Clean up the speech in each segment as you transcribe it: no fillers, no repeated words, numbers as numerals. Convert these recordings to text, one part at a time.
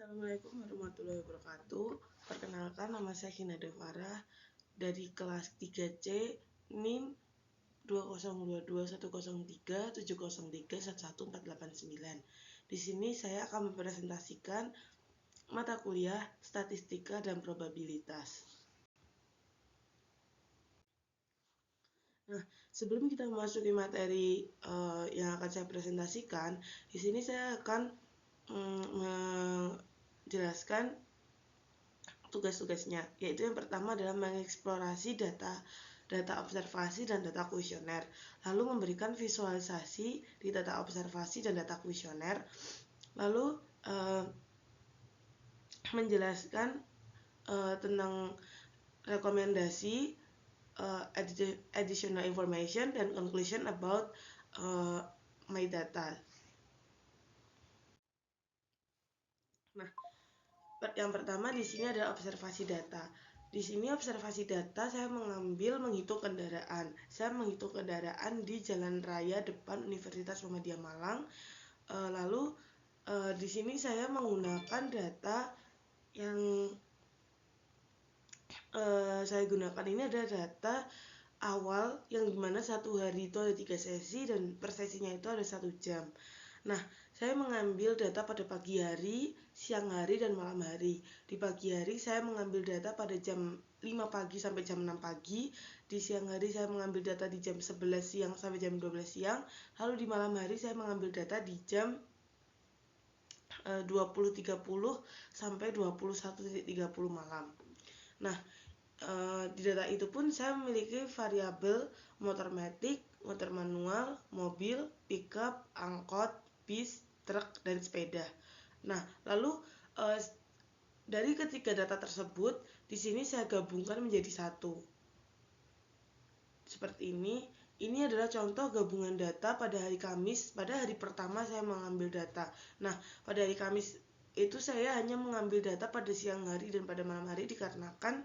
Assalamualaikum warahmatullahi wabarakatuh. Perkenalkan, nama saya Kina Devara dari kelas 3C NIM 20210370311489. Di sini saya akan mempresentasikan mata kuliah Statistika dan Probabilitas. Nah, sebelum kita memasuki materi yang akan saya presentasikan, di sini saya akan menjelaskan tugas-tugasnya, yaitu yang pertama adalah mengeksplorasi data observasi dan data kuesioner, lalu memberikan visualisasi di data observasi dan data kuesioner, lalu menjelaskan tentang rekomendasi, additional information, dan conclusion about my data. Nah, yang pertama di sini adalah observasi data. Di sini observasi data saya menghitung kendaraan. Saya menghitung kendaraan di jalan raya depan Universitas Muhammadiyah Malang. Lalu di sini saya menggunakan data yang saya gunakan ini adalah data awal yang dimana satu hari itu ada 3 sesi dan per sesinya itu ada 1 jam. Nah, saya mengambil data pada pagi hari, siang hari, dan malam hari. Di pagi hari saya mengambil data pada jam 5 pagi sampai jam 6 pagi. Di siang hari saya mengambil data di jam 11 siang sampai jam 12 siang. Lalu di malam hari saya mengambil data di jam 20.30 sampai 21.30 malam. Nah, di data itu pun saya memiliki variabel motor matic, motor manual, mobil, pickup, angkot, bis, truk, dan sepeda. Nah, lalu dari ketiga data tersebut, di sini saya gabungkan menjadi satu. Seperti ini. Ini adalah contoh gabungan data pada hari Kamis. Pada hari pertama saya mengambil data. Nah, pada hari Kamis itu saya hanya mengambil data pada siang hari dan pada malam hari dikarenakan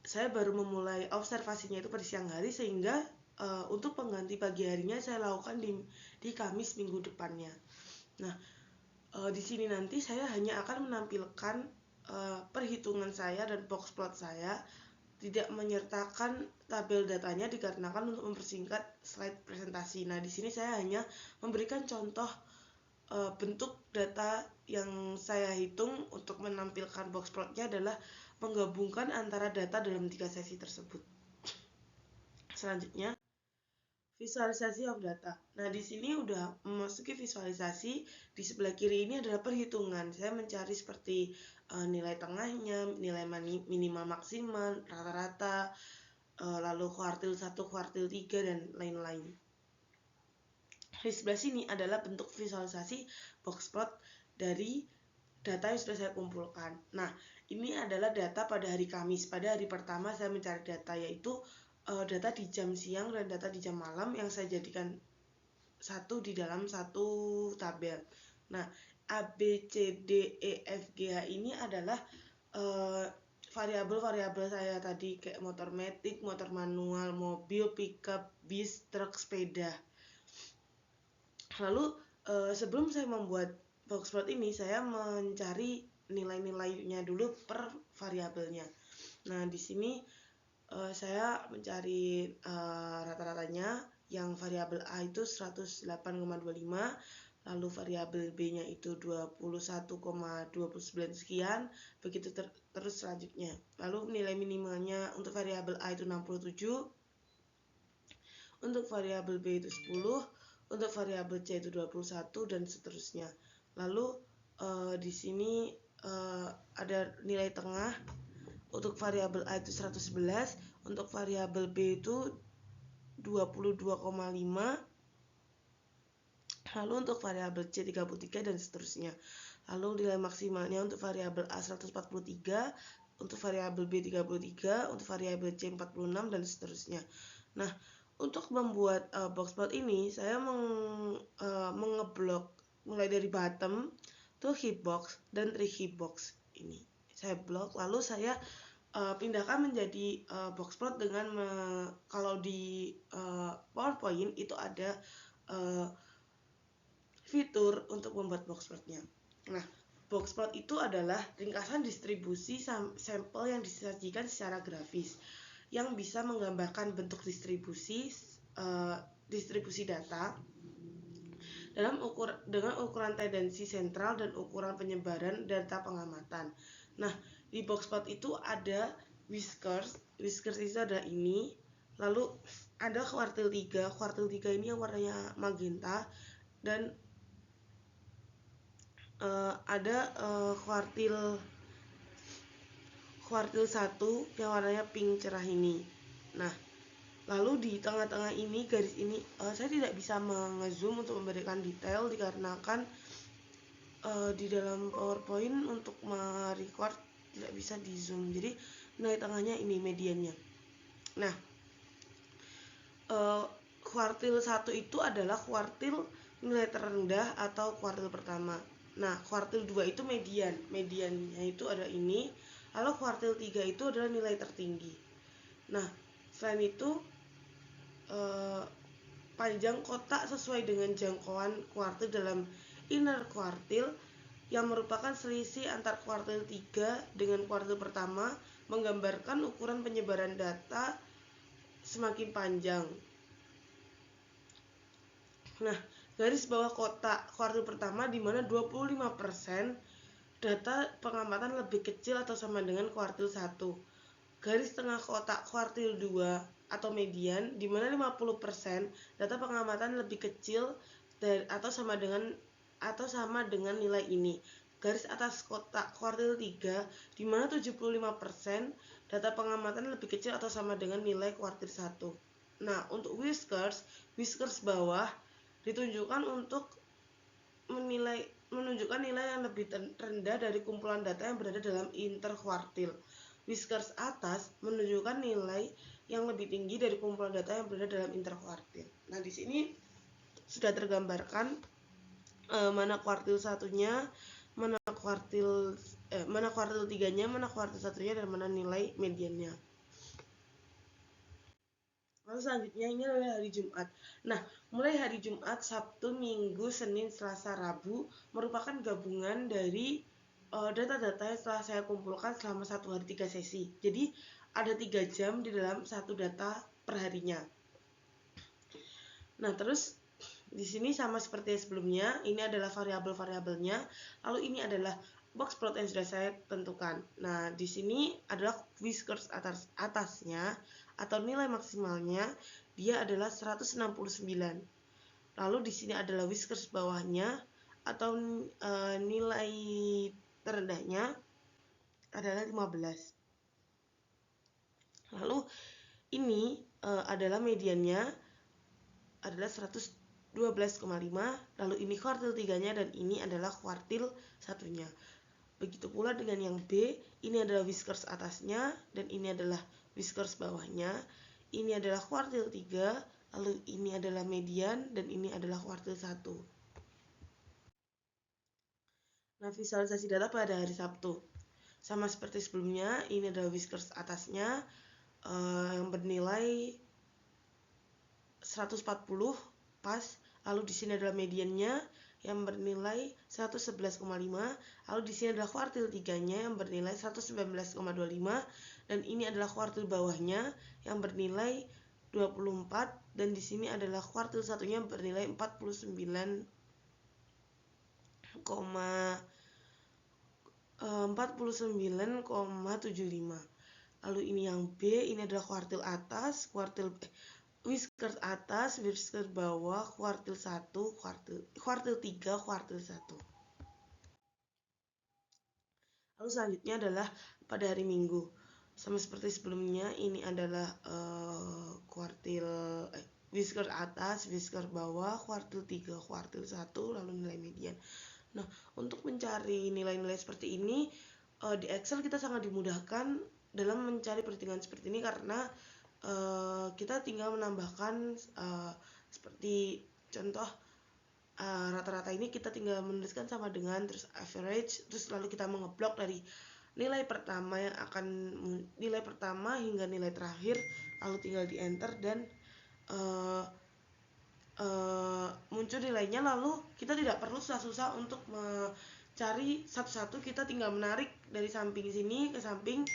saya baru memulai observasinya itu pada siang hari, sehingga untuk pengganti pagi harinya saya lakukan di Kamis minggu depannya. Nah, di sini nanti saya hanya akan menampilkan perhitungan saya dan box plot saya, tidak menyertakan tabel datanya dikarenakan untuk mempersingkat slide presentasi. Nah, di sini saya hanya memberikan contoh bentuk data yang saya hitung untuk menampilkan box plotnya adalah menggabungkan antara data dalam 3 sesi tersebut. Selanjutnya, visualisasi of data. Nah, di sini udah memasuki visualisasi. Di sebelah kiri ini adalah perhitungan. Saya mencari seperti nilai tengahnya, nilai minimal maksimal, rata-rata, lalu kuartil 1, kuartil 3, dan lain-lain. Di sebelah sini adalah bentuk visualisasi box plot dari data yang sudah saya kumpulkan. Nah, ini adalah data pada hari Kamis. Pada hari pertama saya mencari data, yaitu data di jam siang dan data di jam malam yang saya jadikan satu di dalam satu tabel. Nah, A, B, C, D, E, F, G, H ini adalah variabel-variabel saya tadi, kayak motor matic, motor manual, mobil, pickup, bis, truk, sepeda. Lalu sebelum saya membuat box plot ini, saya mencari nilai-nilainya dulu per variabelnya. Nah, di sini saya mencari rata-ratanya. Yang variabel A itu 108,25, lalu variabel B-nya itu 21,29 sekian, begitu terus selanjutnya. Lalu nilai minimalnya untuk variabel A itu 67, untuk variabel B itu 10, untuk variabel C itu 21, dan seterusnya. Lalu di sini ada nilai tengah. Untuk variabel A itu 111, untuk variabel B itu 22,5, lalu untuk variabel C 33, dan seterusnya. Lalu nilai maksimalnya untuk variabel A 143, untuk variabel B 33, untuk variabel C 46, dan seterusnya. Nah, untuk membuat box plot ini, saya mengeblok mulai dari bottom to heap box dan three heap box ini. Saya blok, lalu saya pindahkan menjadi box plot dengan kalau di PowerPoint itu ada fitur untuk membuat box plotnya. Nah, boxplot itu adalah ringkasan distribusi sampel yang disajikan secara grafis yang bisa menggambarkan bentuk distribusi data dengan ukuran tendensi sentral dan ukuran penyebaran data pengamatan. Nah, di boxplot itu ada whiskers itu ada ini, lalu ada kuartil 3 ini yang warnanya magenta, dan ada kuartil 1 yang warnanya pink cerah ini. Nah, lalu di tengah-tengah ini garis ini saya tidak bisa mengezoom untuk memberikan detail dikarenakan di dalam PowerPoint untuk merecord tidak bisa di zoom. Jadi nilai tengahnya ini mediannya. Nah, kuartil 1 itu adalah kuartil nilai terendah atau kuartil pertama. Nah, kuartil 2 itu mediannya itu ada ini. Lalu kuartil 3 itu adalah nilai tertinggi. Nah, selain itu panjang kotak sesuai dengan jangkauan kuartil dalam inner kuartil yang merupakan selisih antar kuartil 3 dengan kuartil pertama menggambarkan ukuran penyebaran data semakin panjang. Nah, garis bawah kotak kuartil pertama di mana 25% data pengamatan lebih kecil atau sama dengan kuartil 1. Garis tengah kotak kuartil 2 atau median di mana 50% data pengamatan lebih kecil atau sama dengan nilai ini. Garis atas kotak kuartil 3 di mana 75% data pengamatan lebih kecil atau sama dengan nilai kuartil 1. Nah, untuk whiskers bawah ditunjukkan untuk menunjukkan nilai yang lebih rendah dari kumpulan data yang berada dalam interkuartil. Whiskers atas menunjukkan nilai yang lebih tinggi dari kumpulan data yang berada dalam interkuartil. Nah, di sini sudah tergambarkan mana kuartil satunya, mana kuartil 3-nya, mana kuartil satunya, dan mana nilai mediannya. Lalu selanjutnya ini adalah hari Jumat. Nah, mulai hari Jumat, Sabtu, Minggu, Senin, Selasa, Rabu merupakan gabungan dari data-data yang telah saya kumpulkan selama 1 hari 3 sesi. Jadi ada 3 jam di dalam satu data per harinya. Nah, terus di sini sama seperti sebelumnya, ini adalah variabel-variabelnya. Lalu ini adalah box plot yang sudah saya tentukan. Nah, di sini adalah whiskers atasnya atau nilai maksimalnya dia adalah 169. Lalu di sini adalah whiskers bawahnya atau nilai terendahnya adalah 15. Lalu ini adalah mediannya adalah 112,5. Lalu ini kuartil 3-nya dan ini adalah kuartil 1-nya. Begitu pula dengan yang B, ini adalah whiskers atasnya dan ini adalah whiskers bawahnya. Ini adalah kuartil 3, lalu ini adalah median dan ini adalah kuartil 1. Nah, visualisasi data pada hari Sabtu. Sama seperti sebelumnya, ini adalah whiskers atasnya yang bernilai 140 pas. Lalu di sini adalah mediannya yang bernilai 111,5. Lalu di sini adalah kuartil 3-nya yang bernilai 119,25 dan ini adalah kuartil bawahnya yang bernilai 24 dan di sini adalah kuartil satunya bernilai 49,75. Lalu ini yang B, ini adalah kuartil atas, whiskers atas, whiskers bawah, kuartil 1, kuartil 3, kuartil 1. Lalu selanjutnya adalah pada hari Minggu. Sama seperti sebelumnya, ini adalah whiskers atas, whiskers bawah, kuartil 3, kuartil 1, lalu nilai median. Nah, untuk mencari nilai-nilai seperti ini di Excel kita sangat dimudahkan dalam mencari perhitungan seperti ini karena kita tinggal menambahkan seperti contoh rata-rata ini kita tinggal menuliskan sama dengan terus average, terus lalu kita mengeblok dari nilai pertama hingga nilai terakhir, lalu tinggal di enter dan muncul nilainya. Lalu kita tidak perlu susah-susah untuk cari satu-satu, kita tinggal menarik dari samping sini ke samping,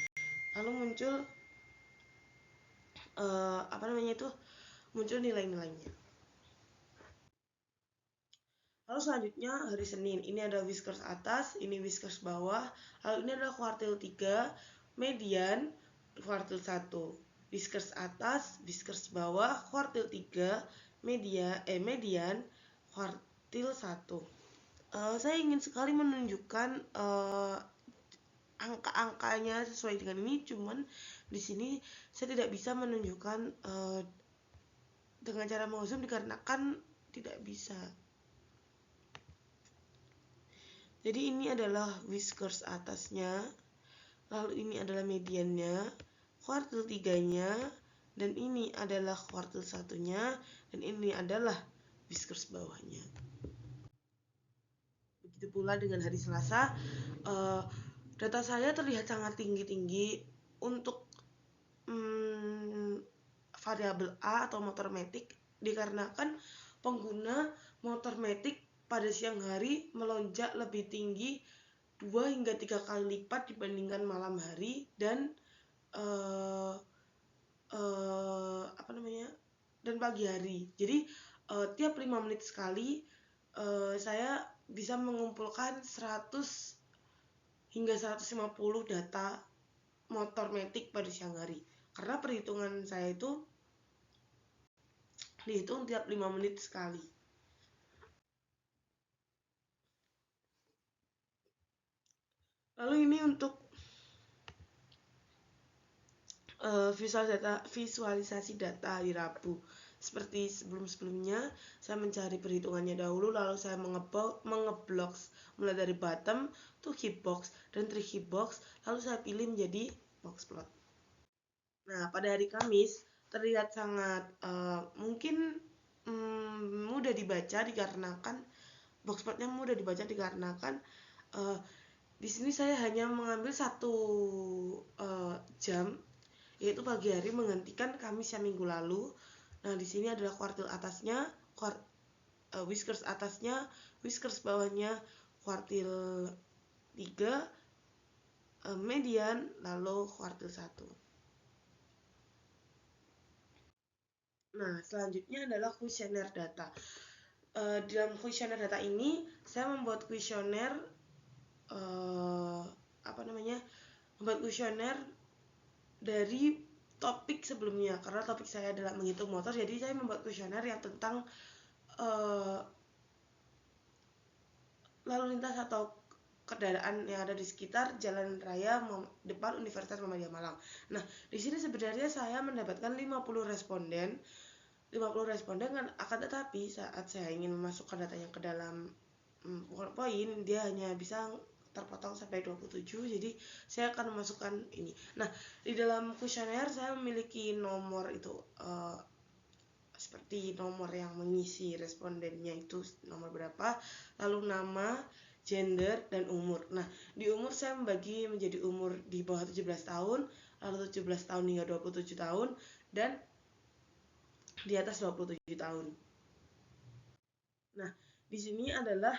lalu muncul muncul nilai-nilainya. Lalu selanjutnya hari Senin, ini ada whiskers atas, ini whiskers bawah, lalu ini adalah kuartil 3, median, kuartil 1, whiskers atas, whiskers bawah, kuartil 3, median, kuartil 1. Saya ingin sekali menunjukkan angka-angkanya sesuai dengan ini, cuman di sini saya tidak bisa menunjukkan dengan cara mengzoom dikarenakan tidak bisa. Jadi ini adalah whiskers atasnya, lalu ini adalah mediannya, kuartil 3-nya, dan ini adalah kuartil 1-nya, dan ini adalah whiskers bawahnya. Begitu pula dengan hari Selasa, data saya terlihat sangat tinggi-tinggi untuk variabel A atau motor matic, dikarenakan pengguna motor matic pada siang hari melonjak lebih tinggi 2 hingga 3 kali lipat dibandingkan malam hari, dan dan pagi hari. Jadi tiap 5 menit sekali saya bisa mengumpulkan 100 hingga 150 data motor matic pada siang hari, karena perhitungan saya itu dihitung tiap 5 menit sekali. Lalu ini untuk visualisasi data di Rabu. Seperti sebelum-sebelumnya, saya mencari perhitungannya dahulu, lalu saya mengeblok mulai dari bottom to heap box dan tri heap box, lalu saya pilih menjadi box plot. Nah, pada hari Kamis terlihat sangat mungkin mudah dibaca dikarenakan box plotnya mudah dibaca dikarenakan di sini saya hanya mengambil 1 jam, yaitu pagi hari menggantikan Kamis yang minggu lalu. Nah, di sini adalah kuartil atasnya, whiskers atasnya, whiskers bawahnya, kuartil 3, median, lalu kuartil 1. Nah, selanjutnya adalah kuesioner data. Dalam kuesioner data ini, saya membuat kuesioner membuat kuesioner dari topik sebelumnya, karena topik saya adalah menghitung motor, jadi saya membuat kuesioner yang tentang lalu lintas atau kendaraan yang ada di sekitar jalan raya depan Universitas Muhammadiyah Malang. Nah, di sini sebenarnya saya mendapatkan 50 responden kan, akan tetapi saat saya ingin memasukkan datanya ke dalam poin, dia hanya bisa terpotong sampai 27, jadi saya akan memasukkan ini. Nah, di dalam kuesioner saya memiliki nomor itu seperti nomor yang mengisi respondennya itu nomor berapa, lalu nama, gender, dan umur. Nah, di umur saya membagi menjadi umur di bawah 17 tahun, lalu 17 tahun hingga 27 tahun, dan di atas 27 tahun. Nah, di sini adalah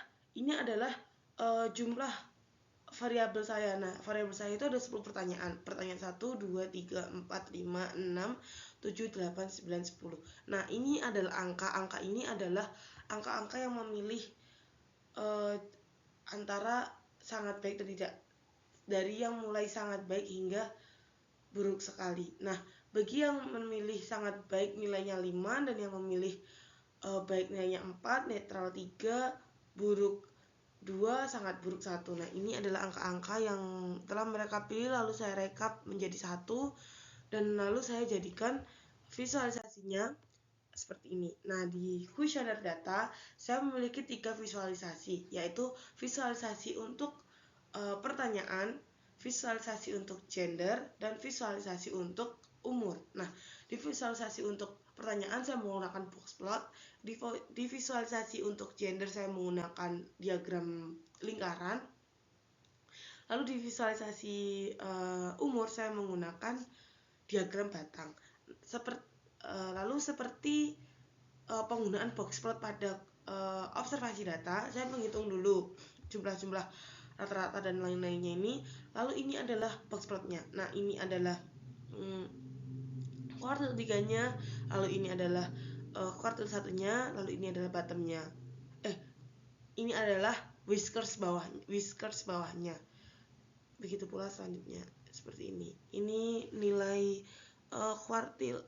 jumlah variabel saya. Nah, variabel saya itu ada 10 pertanyaan. Pertanyaan 1, 2, 3, 4, 5, 6, 7, 8, 9, 10. Nah, ini adalah angka-angka ini adalah angka-angka yang memilih antara sangat baik dan tidak, dari yang mulai sangat baik hingga buruk sekali. Nah, bagi yang memilih sangat baik nilainya 5, dan yang memilih baik nilainya 4, netral 3, buruk 2, sangat buruk 1. Nah, ini adalah angka-angka yang telah mereka pilih, lalu saya rekap menjadi 1, dan lalu saya jadikan visualisasinya seperti ini. Nah, di kuesioner data saya memiliki 3 visualisasi, yaitu visualisasi untuk pertanyaan, visualisasi untuk gender, dan visualisasi untuk umur. Nah, di visualisasi untuk pertanyaan saya menggunakan box plot, di visualisasi untuk gender saya menggunakan diagram lingkaran, lalu di visualisasi umur saya menggunakan diagram batang. Lalu seperti penggunaan box plot pada observasi data, saya menghitung dulu jumlah-jumlah rata-rata dan lain-lainnya ini. Lalu ini adalah box plotnya. Nah, ini adalah kuartil 3-nya, lalu ini adalah kuartil 1-nya, lalu ini adalah bottomnya. Ini adalah whiskers bawahnya. Begitu pula selanjutnya seperti ini. Ini nilai kuartil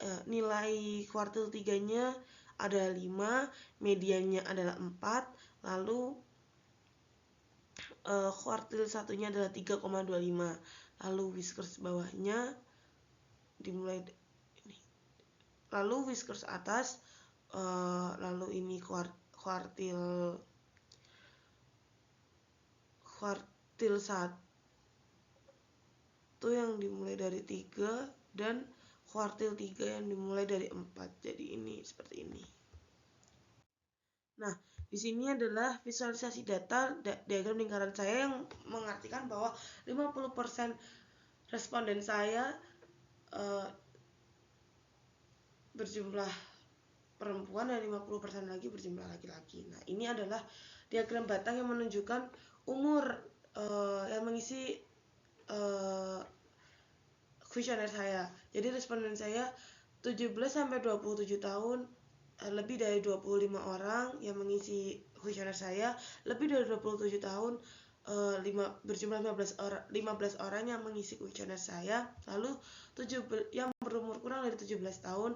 3-nya ada 5, mediannya adalah 4, lalu kuartil 1-nya adalah 3,25. Lalu whiskers bawahnya dimulai ini. Lalu whiskers atas lalu ini kuartil 1 yang dimulai dari 3 dan kuartil 3 yang dimulai dari 4. Jadi ini seperti ini. Nah, di sini adalah visualisasi data diagram lingkaran saya yang mengartikan bahwa 50% responden saya berjumlah perempuan dan 50% lagi berjumlah laki-laki. Nah, ini adalah diagram batang yang menunjukkan umur yang mengisi kuesioner saya. Jadi responden saya 17 sampai 27 tahun, lebih dari 25 orang yang mengisi kuesioner saya, lebih dari 27 tahun, berjumlah 15 orang yang mengisi kuesioner saya, lalu yang berumur kurang dari 17 tahun,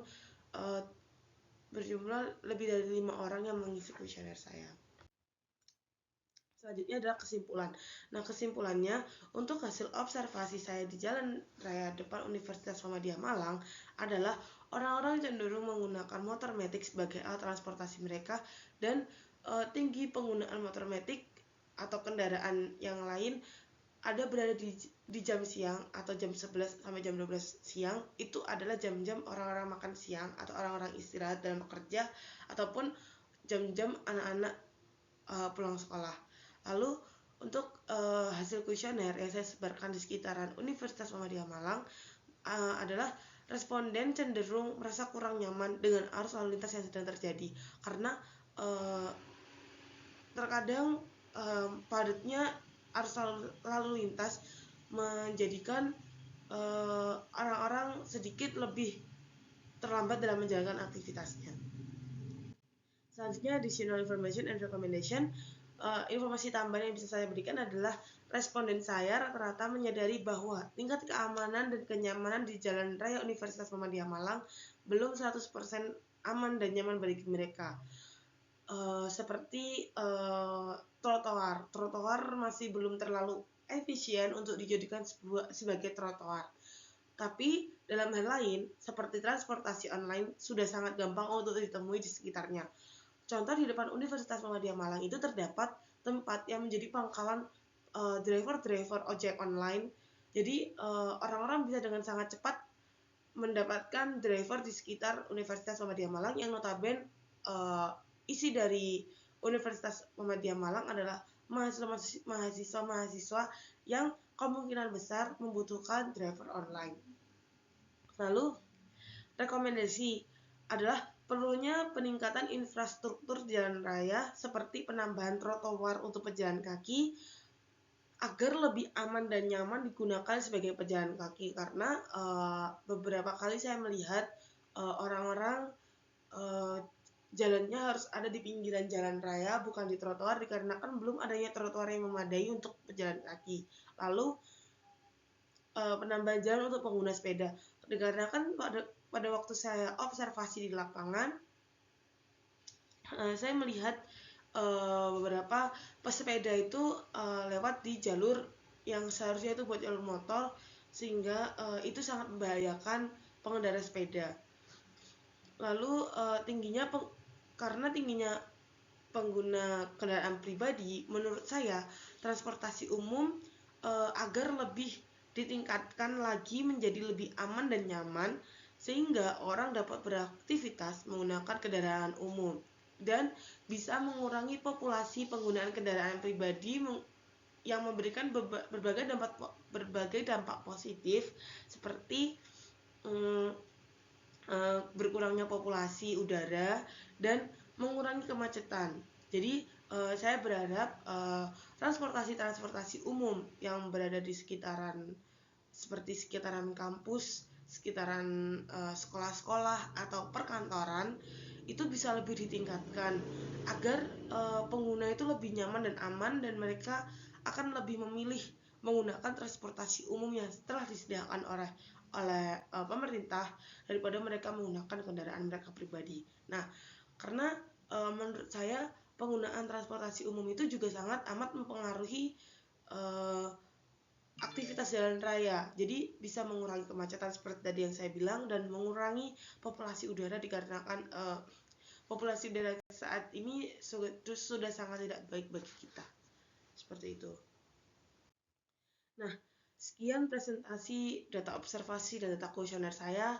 berjumlah lebih dari 5 orang yang mengisi kuesioner saya. Selanjutnya adalah kesimpulan. Nah, kesimpulannya, untuk hasil observasi saya di jalan raya depan Universitas Muhammadiyah Malang adalah orang-orang cenderung menggunakan motor metik sebagai alat transportasi mereka, dan tinggi penggunaan motor metik atau kendaraan yang lain ada berada di jam siang atau jam 11 sampai jam 12 siang. Itu adalah jam-jam orang-orang makan siang atau orang-orang istirahat dan bekerja, ataupun jam-jam anak-anak pulang sekolah. Lalu untuk hasil kuesioner yang saya sebarkan di sekitaran Universitas Muhammadiyah Malang adalah responden cenderung merasa kurang nyaman dengan arus lalu lintas yang sedang terjadi, karena terkadang padatnya arus lalu lintas menjadikan orang-orang sedikit lebih terlambat dalam menjalankan aktivitasnya. Selanjutnya, additional information and recommendation. Informasi tambahan yang bisa saya berikan adalah responden saya rata-rata menyadari bahwa tingkat keamanan dan kenyamanan di Jalan Raya Universitas Muhammadiyah Malang belum 100% aman dan nyaman bagi mereka. Seperti trotoar masih belum terlalu efisien untuk dijadikan sebagai trotoar. Tapi dalam hal lain, seperti transportasi online sudah sangat gampang untuk ditemui di sekitarnya. Contoh, di depan Universitas Muhammadiyah Malang itu terdapat tempat yang menjadi pangkalan driver ojek online. Jadi orang-orang bisa dengan sangat cepat mendapatkan driver di sekitar Universitas Muhammadiyah Malang, yang notabene isi dari Universitas Muhammadiyah Malang adalah mahasiswa yang kemungkinan besar membutuhkan driver online. Lalu rekomendasi adalah perlunya peningkatan infrastruktur jalan raya seperti penambahan trotoar untuk pejalan kaki agar lebih aman dan nyaman digunakan sebagai pejalan kaki, karena beberapa kali saya melihat orang-orang jalannya harus ada di pinggiran jalan raya, bukan di trotoar, dikarenakan belum adanya trotoar yang memadai untuk pejalan kaki. Lalu penambahan jalan untuk pengguna sepeda, dikarenakan pada waktu saya observasi di lapangan, saya melihat beberapa pesepeda itu lewat di jalur yang seharusnya itu buat jalur motor, sehingga itu sangat membahayakan pengendara sepeda. Lalu karena tingginya pengguna kendaraan pribadi, menurut saya transportasi umum agar lebih ditingkatkan lagi menjadi lebih aman dan nyaman, sehingga orang dapat beraktivitas menggunakan kendaraan umum dan bisa mengurangi populasi penggunaan kendaraan pribadi yang memberikan berbagai dampak positif, seperti berkurangnya populasi udara dan mengurangi kemacetan. Jadi saya berharap transportasi umum yang berada di sekitaran kampus, sekitaran sekolah-sekolah atau perkantoran itu bisa lebih ditingkatkan agar pengguna itu lebih nyaman dan aman, dan mereka akan lebih memilih menggunakan transportasi umum yang telah disediakan oleh pemerintah daripada mereka menggunakan kendaraan mereka pribadi. Nah, karena menurut saya penggunaan transportasi umum itu juga sangat amat mempengaruhi aktivitas jalan raya. Jadi bisa mengurangi kemacetan seperti tadi yang saya bilang, dan mengurangi populasi udara dikarenakan populasi udara saat ini sudah sangat tidak baik bagi kita. Seperti itu. Nah, sekian presentasi data observasi dan data kuesioner saya.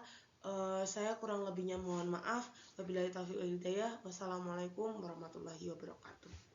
Saya kurang lebihnya mohon maaf. Wabillahi taufiq wal hidayah. Wassalamualaikum warahmatullahi wabarakatuh.